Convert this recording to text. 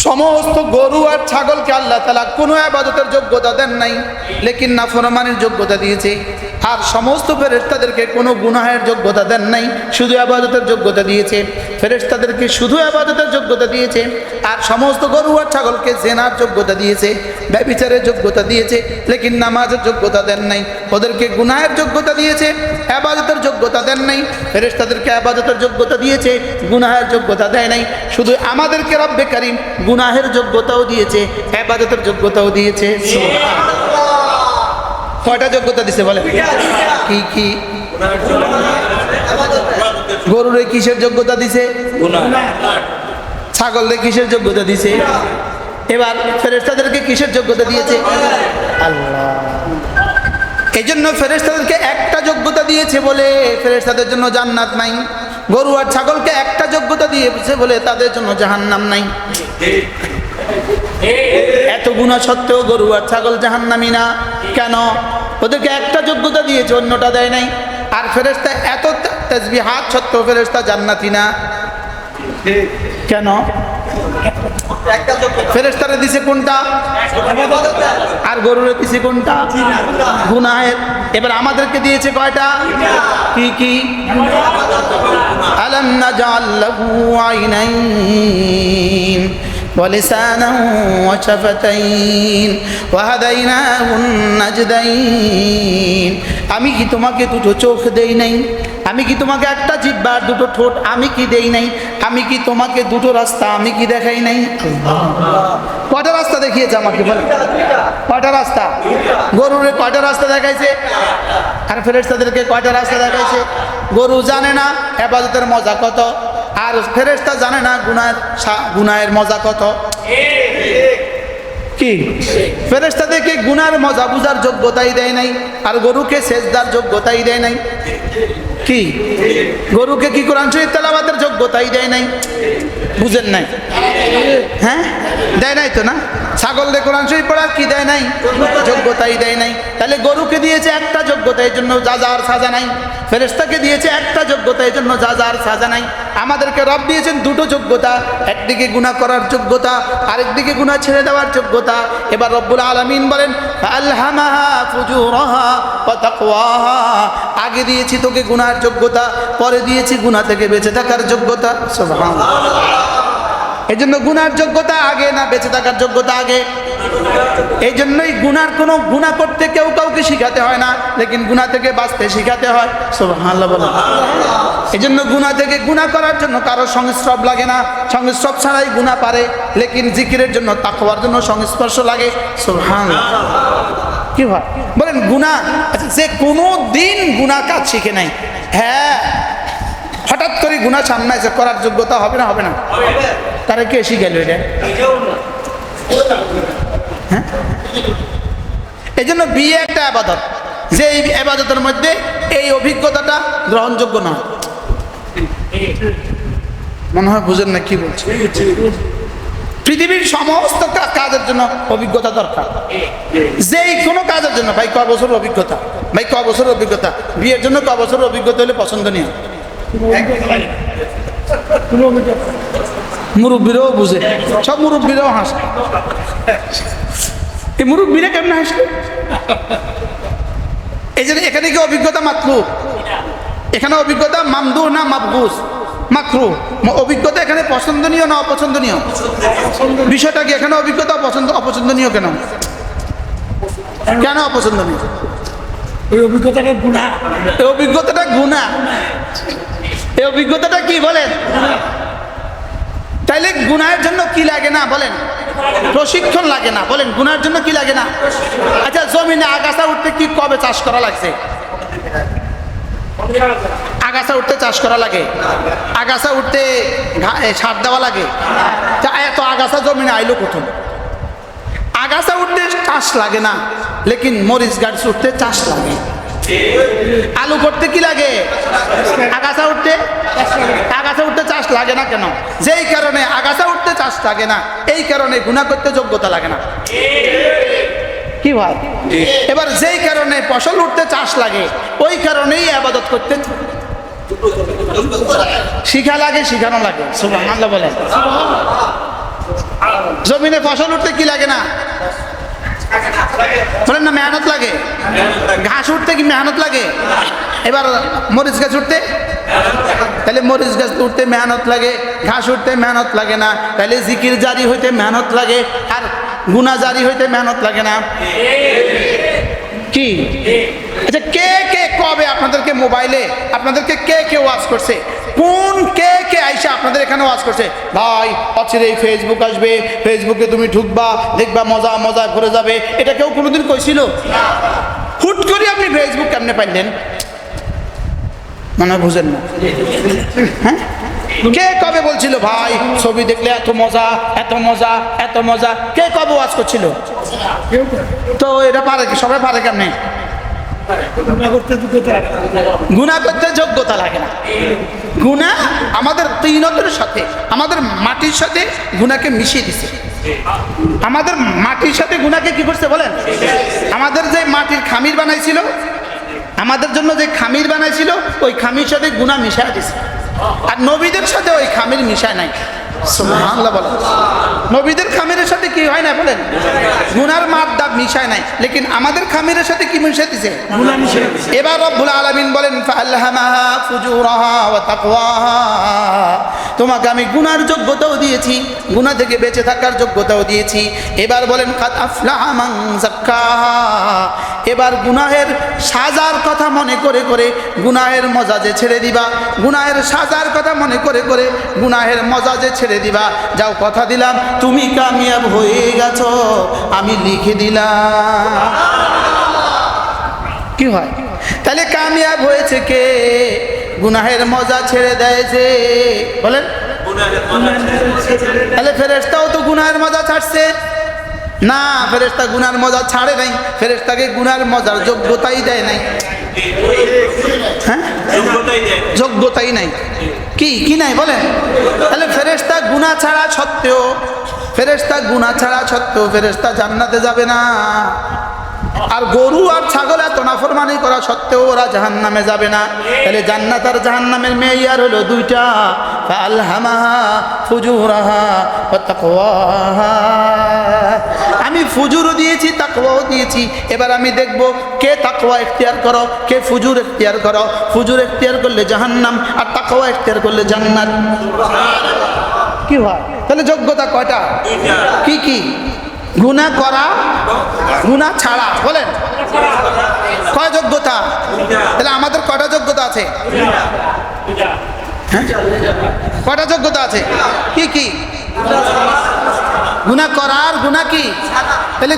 সমস্ত গরু আর ছাগলকে আল্লাহ তাআলা কোনো ইবাদতের যোগ্যতা দেন নাই, লেকিন নাফরমানির যোগ্যতা দিয়েছে। আর সমস্ত ফেরেশতাদেরকে কোনো গুনাহের যোগ্যতা দেন নাই, শুধু ইবাদতের যোগ্যতা দিয়েছে। ফেরেশতাদেরকে শুধু ইবাদতের যোগ্যতা দিয়েছে। আর সমস্ত গরু আর ছাগলকে জিনার যোগ্যতা দিয়েছে, ব্যভিচারের যোগ্যতা দিয়েছে, লেকিন নামাজের যোগ্যতা দেন নাই। ওদেরকে গুনাহের যোগ্যতা দিয়েছে, ইবাদতের যোগ্যতা দেন নাই। ফেরেশতাদেরকে ইবাদতের যোগ্যতা দিয়েছে, গুনাহের যোগ্যতা দেয় নাই। শুধু আমাদেরকে রব্বে কারীম গুনাহের যোগ্যতাও দিয়েছে, ইবাদতের যোগ্যতাও দিয়েছে। কয়টা যোগ্যতা দিছে বলে? কি কি? গরুরে কিসের যোগ্যতা দিছে? ছাগলরে কিসের যোগ্যতা দিছে? এবার ফেরেশতাদেরকে কিসের যোগ্যতা দিয়েছে? আল্লাহ। এই জন্য ফেরেশতাদেরকে একটা যোগ্যতা দিয়েছে বলে ফেরেশতাদের জন্য জান্নাত নাই। গরু আর ছাগলকে একটা যোগ্যতা দিয়েছে বলে তাদের জন্য জাহান্নাম নাই। এত গুনাহ সত্ত্বেও গরু আর ছাগল জাহান্নামী না কেন? ওদেরকে একটা যোগ্যতা দিয়েছে, অন্যটা দেয় নাই। আর ফেরেশতা এত তাসবিহাত সত্ত্বেও ফেরেশতা জান্নাতি না কেন? ফেরেশতারে দিছে কোনটা? আর গরুরে দিছে কোনটা? গুনাহের। এবার আমাদেরকে দিয়েছে কয়টা? কি কি? আলাম নাজআল লাহু আইনাইন ولسانا وشفتين وهديناه النجدين। আমি কি তোমাকে দুটো চোখ দেই নাই? আমি কি তোমাকে একটা জিহ্বা আর দুটো ঠোঁট আমি কি দেই নাই? আমি কি তোমাকে দুটো রাস্তা আমি কি দেখাই নাই? কয়টা রাস্তা দেখিয়েছে আমাকে বলে? কয়টা রাস্তা? গরুরে কয়টা রাস্তা দেখাইছে? আর ফেরেশতাদেরকে কয়টা রাস্তা দেখাইছে? গরু জানে না ইবাদতের মজা কত, আর ফেরেশতা জানে না গুনাহের মজা কত। কি ফেরেশতাদেরকে গুনার মজা বুঝার যোগ্যতাই দেয় নাই, আর গরুকে সেজদার যোগ্যতাই দেয় নাই। কি গরুকে কি কোরআন শরীফ তেলাওয়াতের যোগ্যতাই দেয় নাই? বুঝেন নাই? হ্যাঁ দেয় নাই তো না। ছাগলকে কোরআন শরীফ পড়ার কি দেয় নাই? যোগ্যতাই দেয় নাই। তাহলে গরুকে দিয়েছে একটা যোগ্যতা, এর জন্য যা আর সাজা নাই। ফেরেশতাকে দিয়েছে একটা যোগ্যতা, এর জন্য যা আর সাজা নাই। আমাদেরকে রব দিয়েছেন দুটো যোগ্যতা, একদিকে গুনাহ করার যোগ্যতা, আরেকদিকে গুনাহ ছেড়ে দেওয়ার যোগ্যতা। এবার রব্বুল আলামিন বলেন আলহামাহা ফুজুরাহা ওয়া তাকওয়াহা। আগে দিয়েছি তোকে গুনাহের যোগ্যতা, পরে দিয়েছি গুনাহ থেকে বেঁচে থাকার যোগ্যতা। সুবহানাল্লাহ। এই জন্য গুনার যোগ্যতা আগে না বেঁচে থাকার যোগ্যতা আগে? এই জন্যই গুনাহ করতে কেউ কাউকে শিখাতে হয় না, লেকিন গুনাহ থেকে বাঁচতে শিখাতে হয়। সুবহানাল্লাহ বলেন। এই জন্য গুনাহ থেকে গুনাহ করার জন্য কারো সংস্রব লাগে না, সংস্রব ছাড়াই গুনাহ পারে। লেকিন জিকিরের জন্য তাকওয়ার জন্য সংস্পর্শ লাগে। সুবহানাল্লাহ। কি হয় বলেন? গুনাহ যে কোনো দিন গুনাহ কাজ শিখে নাই, হ্যাঁ হঠাৎ করে গুনাহ সামনে এসে করার যোগ্যতা হবে না? হবে না? তারা কে শিখাইল এটা? হ্যাঁ, এই জন্য বিয়ে একটা ইবাদত, যে এই ইবাদতের মধ্যে এই অভিজ্ঞতাটা গ্রহণযোগ্য নয়। মনে হয় বুঝেন না কি বলছি? পৃথিবীর সমস্ত কাজের জন্য অভিজ্ঞতা দরকার, যেই কোনো কাজের জন্য। ভাই কয় বছর অভিজ্ঞতা? ভাই কয় বছর অভিজ্ঞতা? বিয়ের জন্য কয় বছর অভিজ্ঞতা হলে পছন্দনীয়? মুরব্বীরাও বুঝে, সব মুরব্বীরাও হাসে। এই মুরব্বীরা কেমন হাসে? এই জন্য এখানে কি অভিজ্ঞতা মাতলুব? এখানে অভিজ্ঞতা মামদু না মাবগুস? মাকরু। অভিজ্ঞতা এখানে পছন্দনীয় না অপছন্দনীয়? বিষয়টা কি এখানে অভিজ্ঞতা অপছন্দনীয় কেন? কেন অপছন্দনীয়? এই অভিজ্ঞতাটা গুনাহ। এই অভিজ্ঞতাটা গুনাহ। এই অভিজ্ঞতাটা কি বলেন? তাইলে গুনাহের জন্য কি লাগে না বলেন? প্রশিক্ষণ লাগে না বলেন? গুনাহের জন্য কি লাগে না? আচ্ছা, জমিনে আগাছা উঠতে কি কবে চাষ করা লাগছে? আগাছা উঠতে চাষ করা লাগে? আগাছা উঠতে সার দেওয়া লাগে? এত আগাছা জমিনে আইলো কোথায়? আগাছা উঠতে চাষ লাগে না, লেকিন মরিচ গাছ উঠতে চাষ লাগে। আলু করতে কি লাগে? আগাছা উঠতে চাষ লাগে না কেন? যেই কারণে আগাছা উঠতে চাষ লাগে না, এই কারণে গুনাহ করতে যোগ্যতা লাগে না। কি ভাই? এবার যেই কারণে ফসল উঠতে চাষ লাগে, ওই কারণেই ইবাদত করতে শিখা লাগে, শিখানো লাগে। সুবহানাল্লাহ বলেন। জমিনে ফসল উঠতে কি লাগে না বলেন না, মেহনত লাগে। ঘাস উঠতে কি মেহনত লাগে? এবার মরিচ গাছ উঠতে, তাহলে মরিচ গাছ উঠতে মেহনত লাগে, ঘাস উঠতে মেহনত লাগে না, তাহলে জিকির জারি হইতে মেহনত লাগে, আর গুনাহ জারি হইতে মেহনত লাগে না কি? আচ্ছা, কে কে কবে আপনাদেরকে মোবাইলে আপনাদেরকে কে কে ওয়াজ করছে? কোন কে কে আইসা আপনাদের এখানে ওয়াজ করছে? ভাই অচিরেই ফেসবুক আসবে, ফেসবুকে তুমি ঢুকবা, দেখবা মজা মজা ভরে যাবে। এটা কেউ কোনোদিন কইছিল? হুট করে আপনি ফেসবুক কেমনে পাইলেন? মানে বুঝেন না, হ্যাঁ? কে কবে বলছিল ভাই ছবি দেখলে এত মজা এত মজা এত মজা? কে কবে ওয়াজ করছিল? তো এটা পারে কি? সবাই পারে কেমনে? গুনাহ করতে যোগ্যতা লাগে না। গুনাহ আমাদের তিনতের সাথে, আমাদের মাটির সাথে গুনাহকে মিশিয়ে দিছে। আমাদের মাটির সাথে গুনাহকে কি করছে বলেন? আমাদের যে মাটির খামির বানাইছিল, আমাদের জন্য যে খামির বানাইছিল, ওই খামির সাথে গুনাহ মিশায় দিছে। আর নবীদের সাথে ওই খামির মিশায় নাই। সুবহানাল্লাহ বলেন। নবীদের খামিরের সাথে কি হয় না বলেন? গুনার মাদ্দা মিশায় নাই, লেকিন আমাদের খামিরের সাথে কি মিশায় দিছে? গুনাহ মিশায় দিছে। এবার রব্বুল আলামিন বলেন ফাআলহামাহা ফুজুরাহা ওয়া তাকওয়াহা, তোমাকে আমি গুনার যোগ্যতাও দিয়েছি, গুনাহ থেকে বেঁচে থাকার যোগ্যতাও দিয়েছি। এবার বলেন কাদ আফলাহা মান যাক্কাহা, এবার গুনাহের সাজার কথা মনে করে করে গুনাহের মজা যে ছেড়ে দিবা, গুনাহের সাজার কথা মনে করে করে গুনাহের মজা যে ছেড়ে দিবা, যাও কথা দিলাম তুমি কামিয়াব হয়ে গেছো, আমি লিখে দিলাম। কি হয় তাহলে? কামিয়াব হয়েছে কে? গুনাহের মজা ছেড়ে দেয়ছে বলেন। তাহলে ফেরেশতাও তো গুনাহের মজা ছাড়ছে না? ফেরেশতা গুনার মজা ছাড়ে নাই, ফেরেশতাকে গুনার মজার যোগ্যতাই দেয় নাই। হ্যাঁ, যোগ্যতাই নাই। কি কি নাই বলেন? তাহলে ফেরেশতা গুনাহ ছাড়া সত্ত্বেও, ফেরেশতা গুনাহ ছাড়া সত্ত্বেও ফেরেশতা জান্নাতে যাবে না। আর গরু আর ছাগল এত নাফরমানি করা সত্ত্বেও ওরা জাহান্নামে যাবে না। তাহলে জান্নাত আর জাহান্নামের মেয়ার হলো দুইটা, ফাআলহামাহা ফুজুরাহা ওয়া তাকওয়াহা। আমি ফুজুরও দিয়েছি, তাকওয়াও দিয়েছি। এবার আমি দেখব কে তাকওয়া ইখতিয়ার করো, কে ফুজুর ইখতিয়ার করো। ফুজুর ইখতিয়ার করলে জাহান্নাম, আর তাকওয়া ইখতিয়ার করলে জান্নাত। কি হয় তাহলে? যোগ্যতা কয়টা? কি কি? গুনাহ করা, গুনাহ ছাড়া বলেন। কয় যোগ্যতা? তাহলে আমাদের কয়টা যোগ্যতা আছে? হ্যাঁ, কয়টা যোগ্যতা আছে? কি কি? গুনাহ করার, গুনাহ কি? তাহলে